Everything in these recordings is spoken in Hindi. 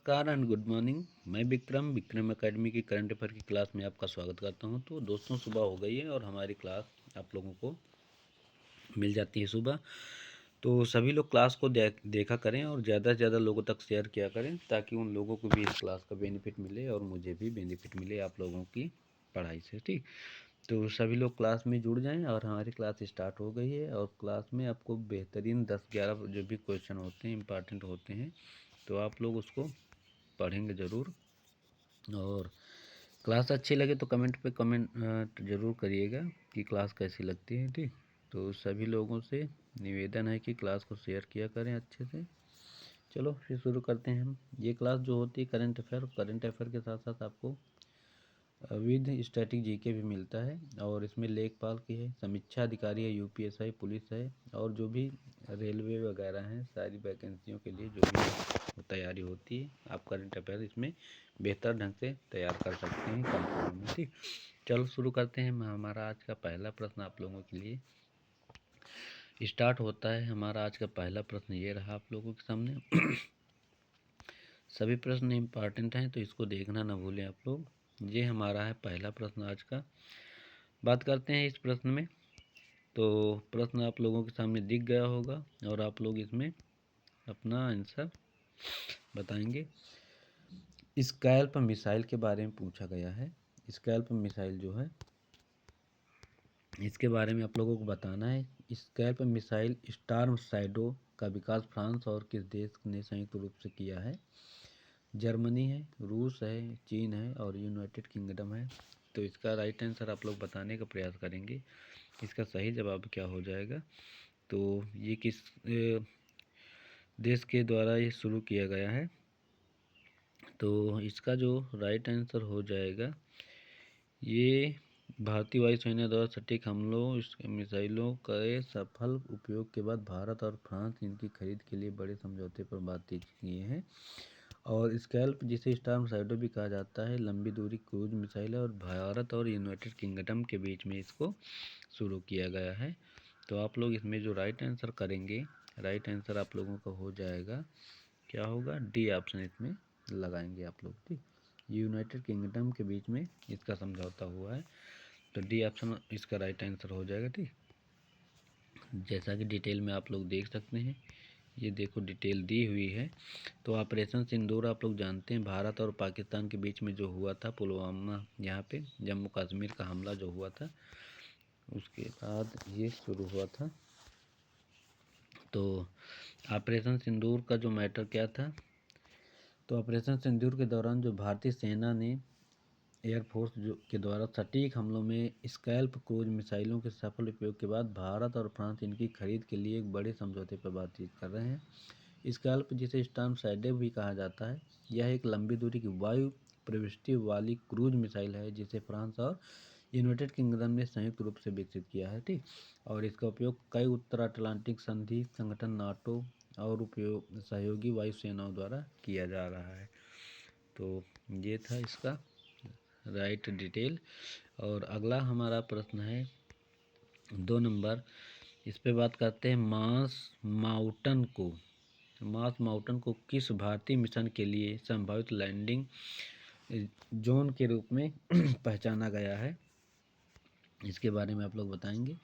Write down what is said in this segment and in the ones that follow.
नमस्कार एंड गुड मॉर्निंग। मैं विक्रम एकेडमी की करंट अफेयर की क्लास में आपका स्वागत करता हूं। तो दोस्तों, सुबह हो गई है और हमारी क्लास आप लोगों को मिल जाती है सुबह। तो सभी लोग क्लास को देखा करें और ज़्यादा से ज़्यादा लोगों तक शेयर किया करें ताकि उन लोगों को भी इस क्लास का बेनिफिट मिले और मुझे भी बेनिफिट मिले आप लोगों की पढ़ाई से। ठीक, तो सभी लोग क्लास में जुड़ जाएं और हमारी क्लास स्टार्ट हो गई है। और क्लास में आपको बेहतरीन 10-11 जो भी क्वेश्चन होते हैं, इंपॉर्टेंट होते हैं, तो आप लोग उसको पढ़ेंगे ज़रूर। और क्लास अच्छी लगे तो कमेंट पे कमेंट ज़रूर करिएगा कि क्लास कैसी लगती है। ठीक, तो सभी लोगों से निवेदन है कि क्लास को शेयर किया करें अच्छे से। चलो फिर शुरू करते हैं हम। ये क्लास जो होती है करंट अफेयर के साथ साथ आपको विद स्टैटिक जीके भी मिलता है। और इसमें लेखपाल की है, समीक्षा अधिकारी है, यूपीएसआई पुलिस है, और जो भी रेलवे वगैरह हैं सारी वैकेंसियों के लिए जो भी तैयारी होती है, आप करंट अफेयर इसमें बेहतर ढंग से तैयार कर सकते हैं कम समय में। ठीक, चलो शुरू करते हैं। हमारा आज का पहला प्रश्न आप लोगों के लिए स्टार्ट होता है। हमारा आज का पहला प्रश्न ये रहा आप लोगों के सामने। सभी प्रश्न इम्पॉर्टेंट हैं तो इसको देखना ना भूलें आप लोग। ये हमारा है पहला प्रश्न आज का। बात करते हैं इस प्रश्न में। तो प्रश्न आप लोगों के सामने दिख गया होगा और आप लोग इसमें अपना आंसर बताएंगे। स्कैल्प मिसाइल के बारे में पूछा गया है। स्कैल्प मिसाइल जो है इसके बारे में आप लोगों को बताना है। स्कैल्प मिसाइल स्टॉर्म शैडो का विकास फ्रांस और किस देश ने संयुक्त रूप से किया है? जर्मनी है, रूस है, चीन है और यूनाइटेड किंगडम है। तो इसका राइट आंसर आप लोग बताने का प्रयास करेंगे। इसका सही जवाब क्या हो जाएगा? तो ये किस देश के द्वारा ये शुरू किया गया है? तो इसका जो राइट आंसर हो जाएगा, ये भारतीय वायुसेना द्वारा सटीक हमलों मिसाइलों के सफल उपयोग के बाद भारत और फ्रांस इनकी खरीद के लिए बड़े समझौते पर बातचीत किए हैं। और स्कैल्प, जिसे स्टॉर्म शैडो भी कहा जाता है, लंबी दूरी क्रूज मिसाइल है और भारत और यूनाइटेड किंगडम के बीच में इसको शुरू किया गया है। तो आप लोग इसमें जो राइट आंसर करेंगे, राइट आंसर आप लोगों का हो जाएगा, क्या होगा? डी ऑप्शन इसमें लगाएंगे आप लोग। ठीक, यूनाइटेड किंगडम के बीच में इसका समझौता हुआ है, तो डी ऑप्शन इसका राइट आंसर हो जाएगा। ठीक, जैसा कि डिटेल में आप लोग देख सकते हैं, ये देखो डिटेल दी हुई है। तो ऑपरेशन सिंदूर आप लोग जानते हैं, भारत और पाकिस्तान के बीच में जो हुआ था, पुलवामा यहाँ पे जम्मू कश्मीर का हमला जो हुआ था, उसके बाद ये शुरू हुआ था। तो ऑपरेशन सिंदूर का जो मैटर क्या था? तो ऑपरेशन सिंदूर के दौरान जो भारतीय सेना ने एयरफोर्स के द्वारा सटीक हमलों में स्कैल्प क्रूज मिसाइलों के सफल उपयोग के बाद भारत और फ्रांस इनकी खरीद के लिए एक बड़े समझौते पर बातचीत कर रहे हैं। स्कैल्प, जिसे स्टॉर्म शैडो भी कहा जाता है, यह एक लंबी दूरी की वायु प्रविष्टि वाली क्रूज मिसाइल है जिसे फ्रांस और यूनाइटेड किंगडम ने संयुक्त रूप से विकसित किया है। ठीक, और इसका उपयोग कई उत्तर अटलांटिक संधि संगठन नाटो और उपयोग सहयोगी वायुसेनाओं द्वारा किया जा रहा है। तो ये था इसका राइट डिटेल। और अगला हमारा प्रश्न है 2 नंबर। इस पे बात करते हैं। मार्स माउंटन को किस भारतीय मिशन के लिए संभावित लैंडिंग जोन के रूप में पहचाना गया है? इसके बारे में आप लोग बताएंगे।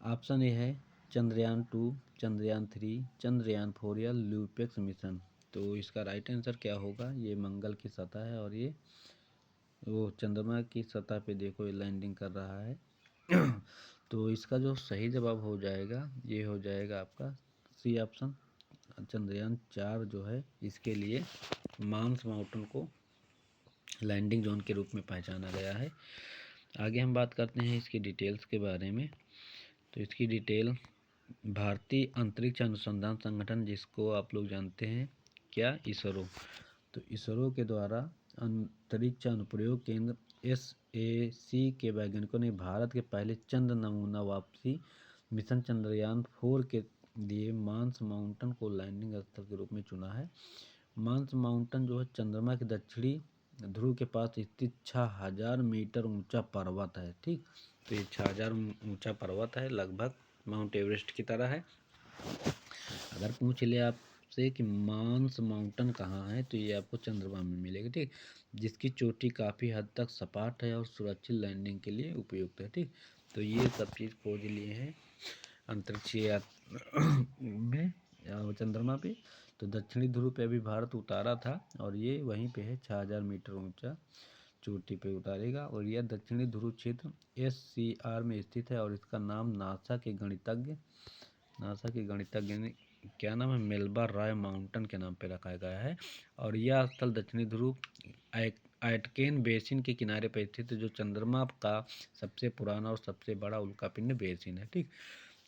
ऑप्शन ए है चंद्रयान 2, चंद्रयान 3, चंद्रयान 4 या ल्यूपेक्स मिशन। तो इसका राइट आंसर क्या होगा? ये मंगल की सतह है और ये वो चंद्रमा की सतह पे देखो ये लैंडिंग कर रहा है। तो इसका जो सही जवाब हो जाएगा, ये हो जाएगा आपका सी ऑप्शन, चंद्रयान 4 जो है, इसके लिए मार्स माउंटन को लैंडिंग जोन के रूप में पहचाना गया है। आगे हम बात करते हैं इसकी डिटेल्स के बारे में। तो इसकी डिटेल, भारतीय अंतरिक्ष अनुसंधान संगठन, जिसको आप लोग जानते हैं क्या? इसरो। तो इसरो के द्वारा अंतरिक्ष अनुप्रयोग केंद्र SAC के वैज्ञानिकों ने भारत के पहले चंद्र नमूना वापसी मिशन चंद्रयान 4 के लिए मार्स माउंटन को लैंडिंग स्थल के रूप में चुना है। मार्स माउंटन जो है चंद्रमा के दक्षिणी ध्रुव के पास स्थित 6000 मीटर ऊंचा पर्वत है। ठीक, तो ये 6000 ऊंचा पर्वत है, लगभग माउंट एवरेस्ट की तरह है। अगर पूछ ले आप आपसे कि मांस माउंटेन कहाँ है, तो ये आपको चंद्रमा में मिलेगा, ठीक, जिसकी चोटी काफ़ी हद तक सपाट है और सुरक्षित लैंडिंग के लिए उपयुक्त है, ठीक। तो ये सब चीज़ खोज लिए हैं अंतरिक्षीय में चंद्रमा पे। तो दक्षिणी ध्रुव पे अभी भारत उतारा था और ये वहीं पे है 6000 मीटर ऊंचा चोटी पे उतारेगा। और यह दक्षिणी ध्रुव क्षेत्र SCR में स्थित है और इसका नाम नासा के गणितज्ञ ने क्या नाम है, मेल्बा रॉय माउंटेन के नाम पे रखा गया है। और यह स्थल दक्षिणी ध्रुव एटकेन बेसिन के किनारे पर स्थित है, जो चंद्रमा का सबसे पुराना और सबसे बड़ा उल्कापिंड बेसिन है, ठीक।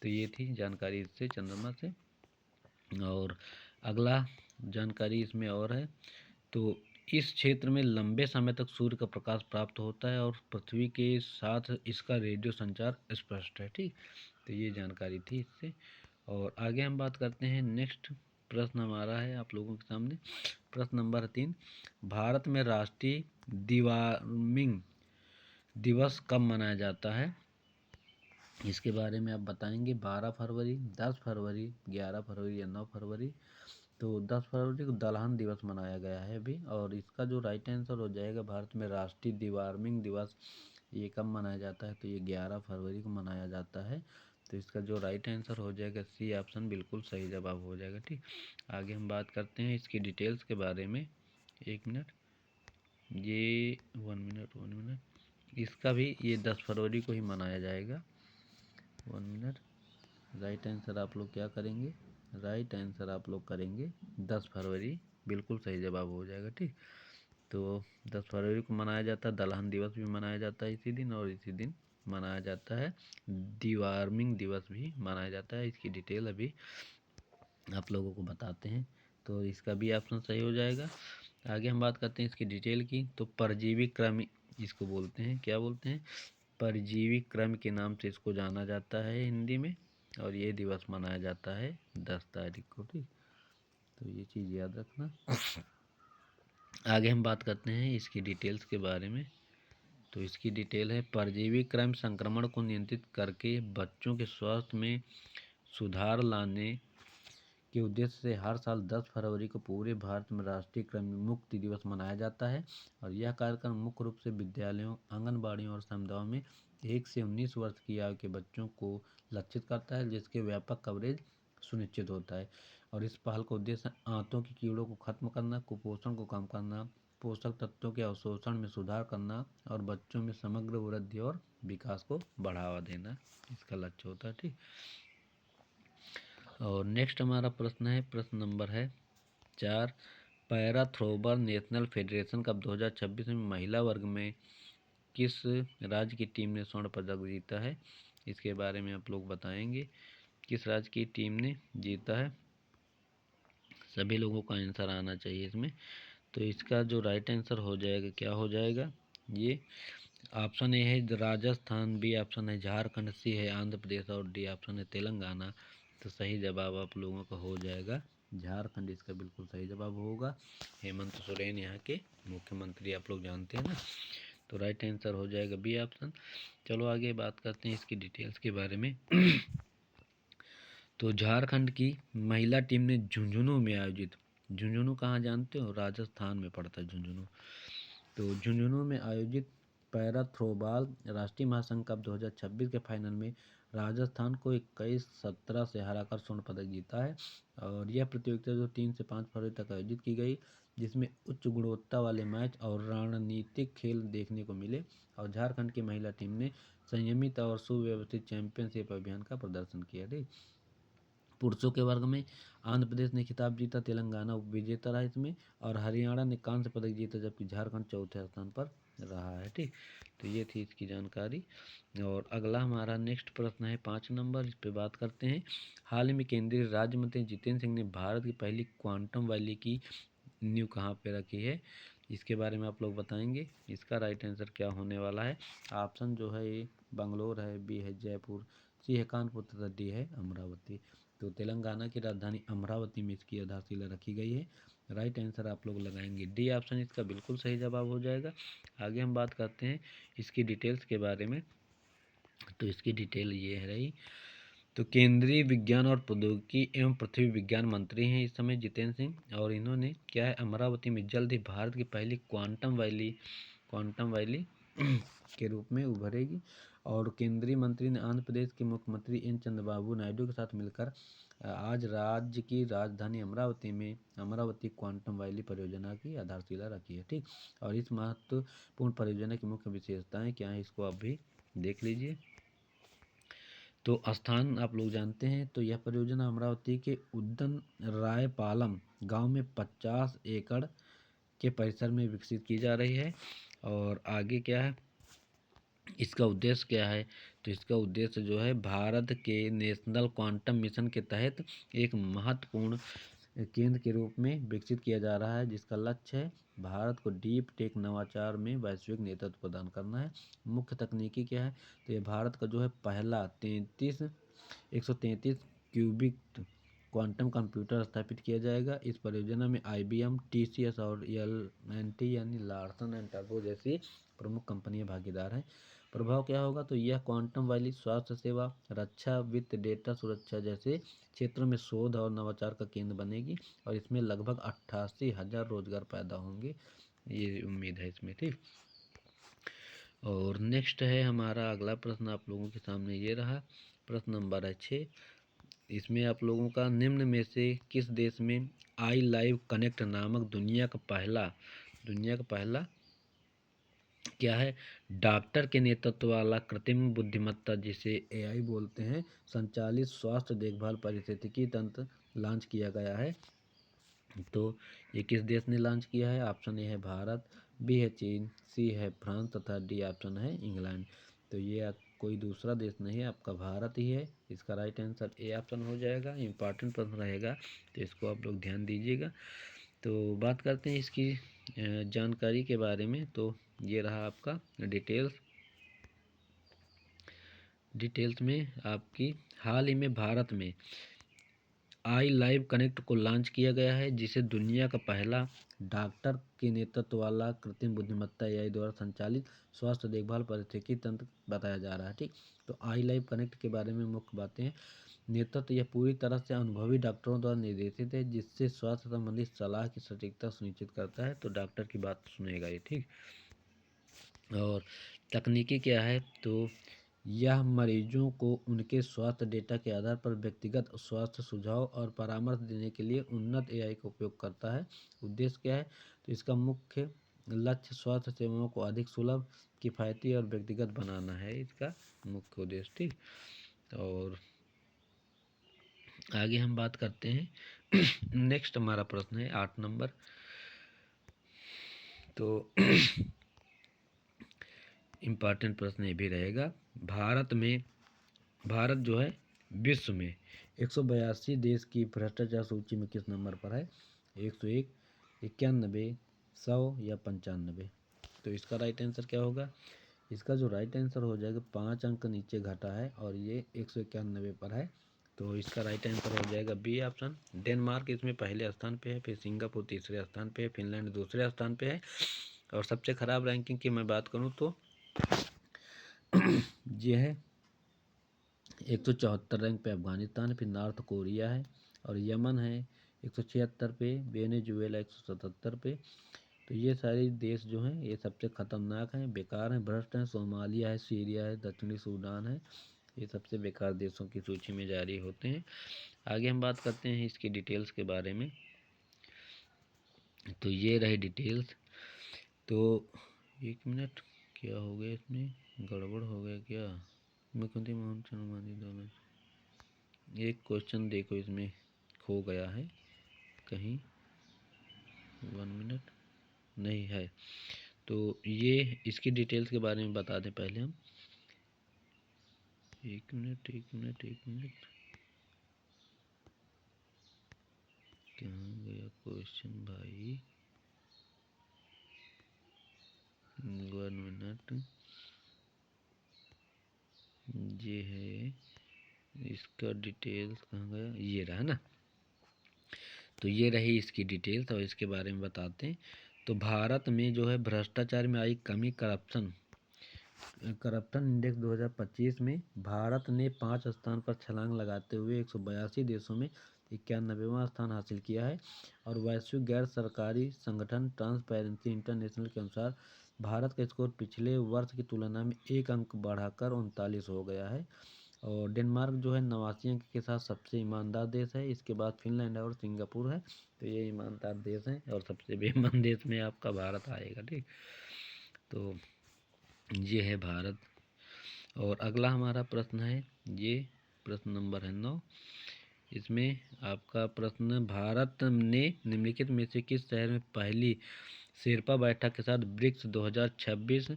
तो ये थी जानकारी इससे चंद्रमा से। और अगला जानकारी इसमें और है, तो इस क्षेत्र में लंबे समय तक सूर्य का प्रकाश प्राप्त होता है और पृथ्वी के साथ इसका रेडियो संचार स्पष्ट है, ठीक। तो ये जानकारी थी इससे। और आगे हम बात करते हैं, नेक्स्ट प्रश्न हमारा है आप लोगों के सामने, प्रश्न नंबर 3, भारत में राष्ट्रीय डिवार्मिंग दिवस कब मनाया जाता है, इसके बारे में आप बताएंगे। 12 फरवरी, 10 फरवरी, 11 फरवरी या 9 फरवरी। तो 10 फरवरी को दलहन दिवस मनाया गया है अभी। और इसका जो राइट आंसर हो जाएगा, भारत में राष्ट्रीय डिवार्मिंग दिवस ये कब मनाया जाता है, तो ये 11 फरवरी को मनाया जाता है। तो इसका जो राइट आंसर हो जाएगा सी ऑप्शन बिल्कुल सही जवाब हो जाएगा, ठीक। आगे हम बात करते हैं इसकी डिटेल्स के बारे में। 1 मिनट, ये 1 मिनट, इसका भी ये 10 फरवरी को ही मनाया जाएगा। 1 मिनट, राइट आंसर आप लोग क्या करेंगे, राइट आंसर आप लोग करेंगे 10 फरवरी, बिल्कुल सही जवाब हो जाएगा, ठीक। तो 10 फरवरी को मनाया जाता है, दलहन दिवस भी मनाया जाता है इसी दिन, और इसी दिन मनाया जाता है डिवार्मिंग दिवस भी मनाया जाता है। इसकी डिटेल अभी आप लोगों को बताते हैं। तो इसका भी ऑप्शन सही हो जाएगा। आगे हम बात करते हैं इसकी डिटेल की। तो परजीवी क्रम इसको बोलते हैं, क्या बोलते हैं, परजीवी क्रम के नाम से इसको जाना जाता है हिंदी में। और ये दिवस मनाया जाता है 10 तारीख को, ठीक। तो ये चीज़ याद रखना। आगे हम बात करते हैं इसकी डिटेल्स के बारे में। तो इसकी डिटेल है, परजीवी क्रम संक्रमण को नियंत्रित करके बच्चों के स्वास्थ्य में सुधार लाने के उद्देश्य से हर साल 10 फरवरी को पूरे भारत में राष्ट्रीय कृमि मुक्ति दिवस मनाया जाता है। और यह कार्यक्रम मुख्य रूप से विद्यालयों, आंगनबाड़ियों और समुदायों में 1 से 19 वर्ष की आयु के बच्चों को लक्षित करता है, जिसके व्यापक कवरेज सुनिश्चित होता है। और इस पहल का उद्देश्य आंतों की कीड़ों को खत्म करना, कुपोषण को कम करना, पोषक तत्वों के अवशोषण में सुधार करना और बच्चों में समग्र वृद्धि और विकास को बढ़ावा देना इसका लक्ष्य होता है, ठीक। और नेक्स्ट हमारा प्रश्न है, प्रश्न नंबर है 4, para throwball national federation cup 2026 में महिला वर्ग में किस राज्य की टीम ने स्वर्ण पदक जीता है, इसके बारे में आप लोग बताएंगे। किस राज्य की टीम ने जीता है, सभी लोगों का आंसर आना चाहिए इसमें। तो इसका जो राइट आंसर हो जाएगा, क्या हो जाएगा, ये ऑप्शन ए है राजस्थान, बी ऑप्शन है झारखंड, सी है आंध्र प्रदेश और डी ऑप्शन है तेलंगाना। तो सही जवाब आप लोगों का हो जाएगा झारखंड, इसका बिल्कुल सही जवाब होगा। हेमंत सोरेन यहाँ के मुख्यमंत्री, आप लोग जानते हैं ना। तो राइट आंसर हो जाएगा बी ऑप्शन। चलो आगे बात करते हैं इसकी डिटेल्स के बारे में। तो झारखंड की महिला टीम ने झुंझुनू में आयोजित, झुंझुनू कहाँ जानते हो, राजस्थान में पड़ता है झुंझुनू। तो झुंझुनू में आयोजित पैरा थ्रोबॉल राष्ट्रीय महासंघ कप 2026 के फाइनल में राजस्थान को 21-17 से हराकर स्वर्ण पदक जीता है। और यह प्रतियोगिता जो 3 से 5 फरवरी तक आयोजित की गई, जिसमें उच्च गुणवत्ता वाले मैच और रणनीतिक खेल देखने को मिले। और झारखंड की महिला टीम ने संयमित और सुव्यवस्थित चैंपियनशिप अभियान का प्रदर्शन किया। ठीक, पुरुषों के वर्ग में आंध्र प्रदेश ने खिताब जीता, तेलंगाना उप विजेता रहा इसमें, और हरियाणा ने कांस्य पदक जीता, जबकि झारखंड चौथे स्थान पर रहा है। ठीक, तो ये थी इसकी जानकारी। और अगला हमारा नेक्स्ट प्रश्न है 5 नंबर, इस पे बात करते हैं। हाल ही में केंद्रीय राज्य मंत्री जितेंद्र सिंह ने भारत की पहली क्वांटम वैली की नींव कहाँ पे रखी है, इसके बारे में आप लोग बताएंगे। इसका राइट आंसर क्या होने वाला है, ऑप्शन जो है ए बंगलोर है, बी है जयपुर, सी है कानपुर तथा डी है अमरावती। तो तेलंगाना की राजधानी अमरावती में इसकी आधारशिला रखी गई है। राइट आंसर आप लोग लगाएंगे डी ऑप्शन, इसका बिल्कुल सही जवाब हो जाएगा। आगे हम बात करते हैं इसकी डिटेल्स के बारे में। तो इसकी डिटेल ये है रही, तो केंद्रीय विज्ञान और प्रौद्योगिकी एवं पृथ्वी विज्ञान मंत्री हैं इस समय जितेंद्र सिंह, और इन्होंने क्या है, अमरावती में जल्द ही भारत की पहली क्वांटम वैली के रूप में उभरेगी। और केंद्रीय मंत्री ने आंध्र प्रदेश के मुख्यमंत्री एन चंद्रबाबू नायडू के साथ मिलकर आज राज्य की राजधानी अमरावती में अमरावती क्वांटम वैली परियोजना की आधारशिला रखी है। ठीक, और इस महत्वपूर्ण परियोजना की मुख्य विशेषताएं क्या है, इसको आप भी देख लीजिए। तो स्थान आप लोग जानते हैं, तो यह परियोजना अमरावती के उद्दन रायपालम गांव में 50 एकड़ के परिसर में विकसित की जा रही है। और आगे क्या है, इसका उद्देश्य क्या है, तो इसका उद्देश्य जो है भारत के नेशनल क्वांटम मिशन के तहत एक महत्वपूर्ण केंद्र के रूप में विकसित किया जा रहा है, जिसका लक्ष्य है भारत को डीप टेक नवाचार में वैश्विक नेतृत्व प्रदान करना है। मुख्य तकनीकी क्या है, तो ये भारत का जो है पहला 133 क्यूबिक क्वांटम कंप्यूटर स्थापित किया जाएगा। इस परियोजना में IBM, TCS और L&T यानी लार्सन एंड टर्बो जैसी प्रमुख कंपनियां भागीदार हैं। प्रभाव क्या होगा, तो यह क्वांटम वैली स्वास्थ्य सेवा, रक्षा, वित्त, डेटा सुरक्षा जैसे क्षेत्रों में शोध और नवाचार का केंद्र बनेगी, और इसमें लगभग 88,000 रोजगार पैदा होंगे, ये उम्मीद है इसमें। ठीक, और नेक्स्ट है हमारा अगला प्रश्न आप लोगों के सामने ये रहा, प्रश्न नंबर है 6। इसमें आप लोगों का निम्न में से किस देश में आई लाइव कनेक्ट नामक दुनिया का पहला क्या है, डॉक्टर के नेतृत्व वाला कृत्रिम बुद्धिमत्ता जिसे AI बोलते हैं, संचालित स्वास्थ्य देखभाल पारिस्थितिकी तंत्र लॉन्च किया गया है। तो ये किस देश ने लॉन्च किया है, ऑप्शन ए है भारत, बी है चीन, सी है फ्रांस तथा डी ऑप्शन है इंग्लैंड। तो ये कोई दूसरा देश नहीं है, आपका भारत ही है। इसका राइट आंसर ए ऑप्शन हो जाएगा। इंपॉर्टेंट प्रश्न रहेगा, तो इसको आप लोग ध्यान दीजिएगा। तो बात करते हैं इसकी जानकारी के बारे में। तो ये रहा आपका डिटेल्स में आपकी, हाल ही में भारत में आई लाइव कनेक्ट को लॉन्च किया गया है, जिसे दुनिया का पहला डॉक्टर के नेतृत्व वाला कृत्रिम बुद्धिमत्ता AI द्वारा संचालित स्वास्थ्य देखभाल पारिस्थितिकी तंत्र बताया जा रहा है। ठीक, तो आई लाइव कनेक्ट के बारे में मुख्य बातें हैं। नेतृत्व यह पूरी तरह से अनुभवी डॉक्टरों द्वारा निर्देशित है, जिससे स्वास्थ्य संबंधी सलाह की सटीकता सुनिश्चित करता है। तो डॉक्टर की बात सुनेगा ये। ठीक, और तकनीकी क्या है, तो यह मरीजों को उनके स्वास्थ्य डेटा के आधार पर व्यक्तिगत स्वास्थ्य सुझाव और परामर्श देने के लिए उन्नत AI का उपयोग करता है। उद्देश्य क्या है, तो इसका मुख्य लक्ष्य स्वास्थ्य सेवाओं को अधिक सुलभ, किफ़ायती और व्यक्तिगत बनाना है, इसका मुख्य उद्देश्य। ठीक, और आगे हम बात करते हैं नेक्स्ट हमारा प्रश्न है 8 नंबर। तो इम्पॉर्टेंट प्रश्न ये भी रहेगा, भारत जो है विश्व में 182 देश की भ्रष्टाचार सूची में किस नंबर पर है, 101, 91, 100 या 95। तो इसका राइट आंसर क्या होगा, इसका जो राइट आंसर हो जाएगा 5 अंक नीचे घटा है और ये 191 पर है। तो इसका राइट आंसर हो जाएगा बी ऑप्शन। डेनमार्क इसमें पहले स्थान पे है, फिर सिंगापुर तीसरे स्थान पे है, फिनलैंड दूसरे स्थान पे है, और सबसे ख़राब रैंकिंग की मैं बात करूँ तो ये है 174 रैंक पे अफगानिस्तान, फिर नॉर्थ कोरिया है, और यमन है 176 पे, वेनेजुएला 177 पे। तो ये सारे देश जो हैं ये सबसे ख़तरनाक हैं, बेकार हैं, भ्रष्ट हैं। सोमालिया है, सीरिया है, दक्षिणी सूडान है, ये सबसे बेकार देशों की सूची में जारी होते हैं। आगे हम बात करते हैं इसकी डिटेल्स के बारे में। तो ये रहे डिटेल्स। तो 1 मिनट, क्या हो गया इसमें, गड़बड़ हो गया क्या, मुख्यमंत्री मोहन चंद्रमानी दोनों, एक क्वेश्चन देखो इसमें खो गया है कहीं, 1 मिनट नहीं है। तो ये इसकी डिटेल्स के बारे में बता दें पहले हम। 1 मिनट कहाँ गया क्वेश्चन भाई, 1 मिनट, ये है इसका डिटेल्स, कहाँ गया, ये रहा ना। तो ये रही इसकी डिटेल्स और इसके बारे में बताते हैं। तो भारत में जो है भ्रष्टाचार में आई कमी, करप्शन करप्शन इंडेक्स 2025 में भारत ने 5 स्थान पर छलांग लगाते हुए 182 देशों में 91वां स्थान हासिल किया है। और वैश्विक गैर सरकारी संगठन ट्रांसपेरेंसी इंटरनेशनल के अनुसार भारत का स्कोर पिछले वर्ष की तुलना में 1 अंक बढ़ाकर 39 हो गया है। और डेनमार्क जो है 89 अंक के साथ सबसे ईमानदार देश है। इसके बाद फिनलैंड और सिंगापुर है। तो ये ईमानदार देश हैं और सबसे बेईमान देश में आपका भारत आएगा। ठीक, तो ये है भारत। और अगला हमारा प्रश्न है, ये प्रश्न नंबर है 9। इसमें आपका प्रश्न, भारत ने निम्नलिखित में से किस शहर में पहली शेरपा बैठक के साथ ब्रिक्स 2026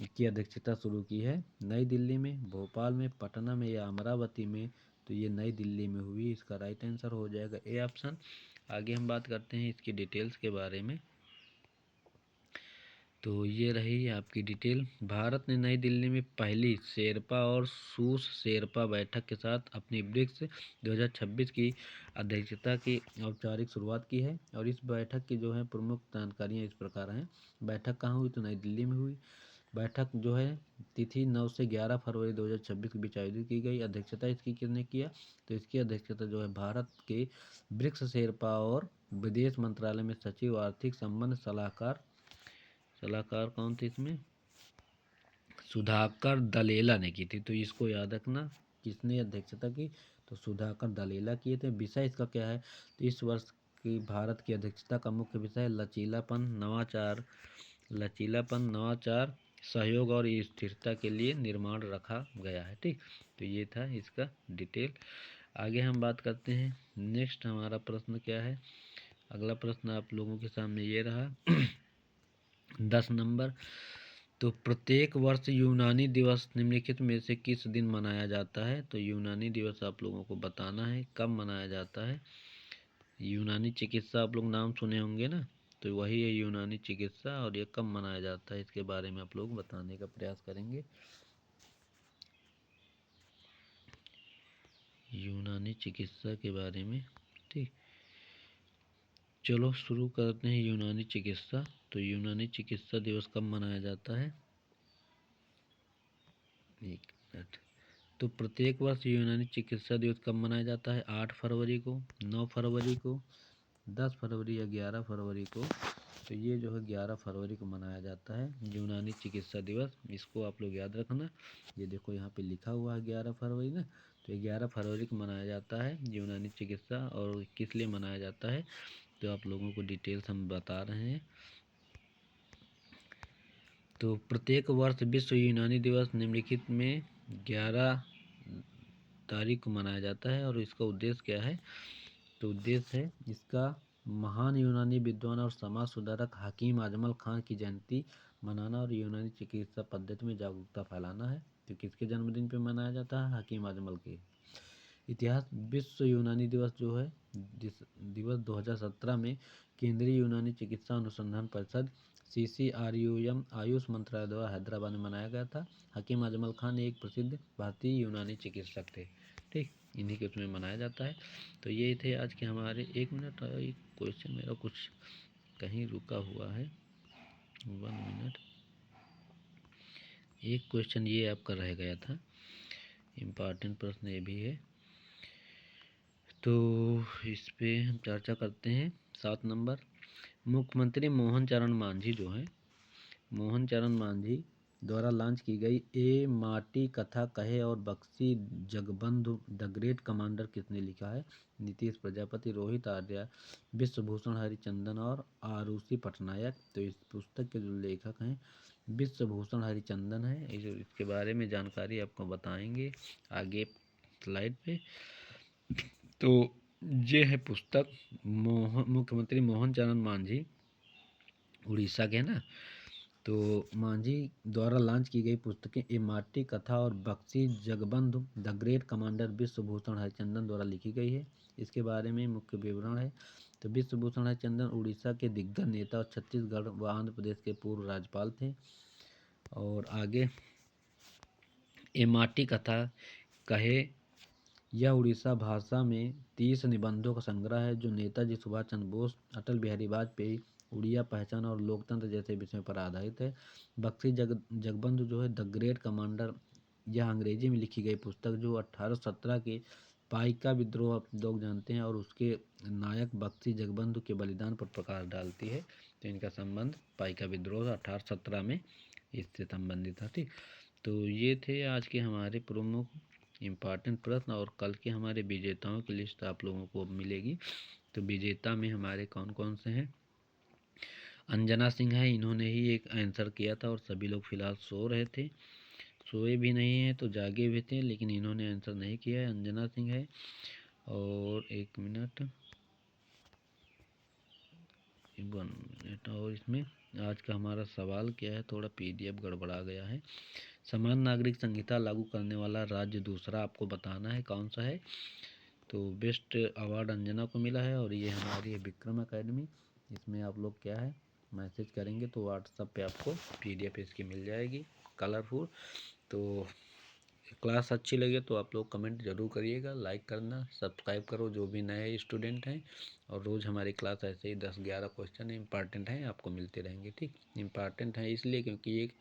की अध्यक्षता शुरू की है? नई दिल्ली में, भोपाल में, पटना में या अमरावती में? तो ये नई दिल्ली में हुई। इसका राइट आंसर हो जाएगा ए ऑप्शन। आगे हम बात करते हैं इसकी डिटेल्स के बारे में। तो ये रही आपकी डिटेल। भारत ने नई दिल्ली में पहली शेरपा और सूस शेरपा बैठक के साथ अपनी ब्रिक्स 2026 की अध्यक्षता की औपचारिक शुरुआत की है। और इस बैठक की जो है प्रमुख जानकारियाँ इस प्रकार हैं। बैठक कहाँ हुई? तो नई दिल्ली में हुई। बैठक जो है तिथि 9 से 11 फरवरी 2026 के बीच आयोजित की गई। अध्यक्षता इसकी किसने किया? तो इसकी अध्यक्षता जो है भारत के ब्रिक्स शेरपा और विदेश मंत्रालय में सचिव आर्थिक संबंध सलाहकार कौन थे इसमें? सुधाकर दलेला ने की थी। तो इसको याद रखना, किसने अध्यक्षता की? तो सुधाकर दलेला किए थे। विषय इसका क्या है? तो इस वर्ष की भारत की अध्यक्षता का मुख्य विषय लचीलापन, नवाचार, सहयोग और स्थिरता के लिए निर्माण रखा गया है। ठीक, तो ये था इसका डिटेल। आगे हम बात करते हैं। नेक्स्ट हमारा प्रश्न क्या है? अगला प्रश्न आप लोगों के सामने ये रहा 10 नंबर। तो प्रत्येक वर्ष यूनानी दिवस निम्नलिखित में से किस दिन मनाया जाता है? तो यूनानी दिवस आप लोगों को बताना है कब मनाया जाता है। यूनानी चिकित्सा आप लोग नाम सुने होंगे ना, तो वही है यूनानी चिकित्सा। और ये कब मनाया जाता है इसके बारे में आप लोग बताने का प्रयास करेंगे। यूनानी चिकित्सा के बारे में। ठीक, चलो शुरू करते हैं यूनानी चिकित्सा। तो यूनानी चिकित्सा दिवस कब मनाया जाता है? एक मिनट। तो प्रत्येक वर्ष यूनानी चिकित्सा दिवस कब मनाया जाता है? 8 फरवरी को, 9 फरवरी को, 10 फरवरी या 11 फरवरी को? तो ये जो है 11 फरवरी को मनाया जाता है यूनानी चिकित्सा दिवस। इसको आप लोग याद रखना। ये देखो यहाँ पे लिखा हुआ है 11 फरवरी ना, तो 11 फरवरी को मनाया जाता है यूनानी चिकित्सा। और किस लिए मनाया जाता है तो आप लोगों को डिटेल्स हम बता रहे हैं। तो प्रत्येक वर्ष विश्व यूनानी दिवस निम्नलिखित में 11 तारीख को मनाया जाता है। और इसका उद्देश्य क्या है? तो उद्देश्य है इसका महान यूनानी विद्वान और समाज सुधारक हकीम अजमल खां की जयंती मनाना और यूनानी चिकित्सा पद्धति में जागरूकता फैलाना है। तो किसके जन्मदिन पे मनाया जाता है? हकीम अजमल के। इतिहास। विश्व यूनानी दिवस जो है दिवस 2017 में केंद्रीय यूनानी चिकित्सा अनुसंधान परिषद CCRUM आयुष मंत्रालय द्वारा हैदराबाद में मनाया गया था। हकीम अजमल खान एक प्रसिद्ध भारतीय यूनानी चिकित्सक थे। ठीक, इन्हीं के उसमें मनाया जाता है। तो ये थे आज के हमारे। 1 मिनट, एक क्वेश्चन मेरा कुछ कहीं रुका हुआ है, 1 मिनट। एक क्वेश्चन ये आपका रह गया था, इम्पॉर्टेंट प्रश्न ये भी है, तो इस पे हम चर्चा करते हैं। 7 नंबर। मुख्यमंत्री मोहन चरण मांझी जो है, मोहन चरण मांझी द्वारा लॉन्च की गई ए माटी कथा कहे और Bakshi Jagabandhu the great commander किसने लिखा है? नीतीश प्रजापति, रोहित आर्या, विश्वभूषण हरिचंदन और आरुषि पटनायक। तो इस पुस्तक के जो लेखक हैं विश्वभूषण हरिचंदन है। इसके बारे में जानकारी आपको बताएंगे आगे स्लाइड पे। तो ये है पुस्तक मुख्यमंत्री मोहन चरण मांझी, उड़ीसा के ना, तो मांझी द्वारा लॉन्च की गई पुस्तकें ए माटी कथा और Bakshi Jagabandhu the great commander Bishwabhushan Harichandan द्वारा लिखी गई है। इसके बारे में मुख्य विवरण है। तो विश्वभूषण हरिचंदन उड़ीसा के दिग्गज नेता और छत्तीसगढ़ व आंध्र प्रदेश के पूर्व राज्यपाल थे। और आगे ए माटी कथा कहे यह उड़ीसा भाषा में 30 निबंधों का संग्रह है जो नेताजी सुभाष चंद्र बोस, अटल बिहारी वाजपेयी, उड़िया पहचान और लोकतंत्र जैसे विषयों पर आधारित है। बख्शी जगबंधु जो है द ग्रेट कमांडर, यह अंग्रेजी में लिखी गई पुस्तक जो 1817 के पाइका विद्रोह आप लोग जानते हैं और उसके नायक बख्शी जगबंधु के बलिदान पर प्रकाश डालती है। तो इनका संबंध पाइका विद्रोह 1817 में इससे संबंधित था। ठीक, तो ये थे आज के हमारे प्रमुख इम्पॉर्टेंट प्रश्न और कल के हमारे विजेताओं की लिस्ट आप लोगों को मिलेगी। तो विजेता में हमारे कौन कौन से हैं? अंजना सिंह है, इन्होंने ही एक आंसर किया था और सभी लोग फिलहाल सो रहे थे, सोए भी नहीं हैं तो जागे हुए थे, लेकिन इन्होंने आंसर नहीं किया है। अंजना सिंह है। और 1 मिनट, 1 मिनट, और इसमें आज का हमारा सवाल क्या है, थोड़ा PDF गड़बड़ा गया है। समान नागरिक संहिता लागू करने वाला राज्य दूसरा आपको बताना है कौन सा है। तो बेस्ट अवार्ड अंजना को मिला है और ये हमारी विक्रम एकेडमी, इसमें आप लोग क्या है मैसेज करेंगे तो व्हाट्सएप पे आपको PDF इसकी मिल जाएगी कलरफुल। तो क्लास अच्छी लगे तो आप लोग कमेंट जरूर करिएगा, लाइक करना, सब्सक्राइब करो जो भी नए स्टूडेंट हैं। और रोज़ हमारी क्लास ऐसे ही 10-11 क्वेश्चन इंपॉर्टेंट हैं आपको मिलते रहेंगे। ठीक, इंपॉर्टेंट है इसलिए क्योंकि एक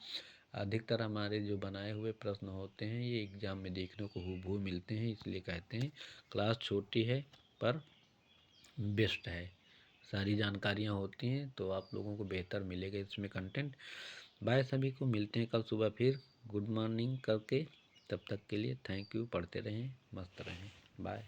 अधिकतर हमारे जो बनाए हुए प्रश्न होते हैं ये एग्ज़ाम में देखने को हूबहू मिलते हैं, इसलिए कहते हैं क्लास छोटी है पर बेस्ट है, सारी जानकारियाँ होती हैं तो आप लोगों को बेहतर मिलेगा इसमें कंटेंट। बाय, सभी को मिलते हैं कल सुबह फिर गुड मॉर्निंग करके। तब तक के लिए थैंक यू, पढ़ते रहें, मस्त रहें, बाय।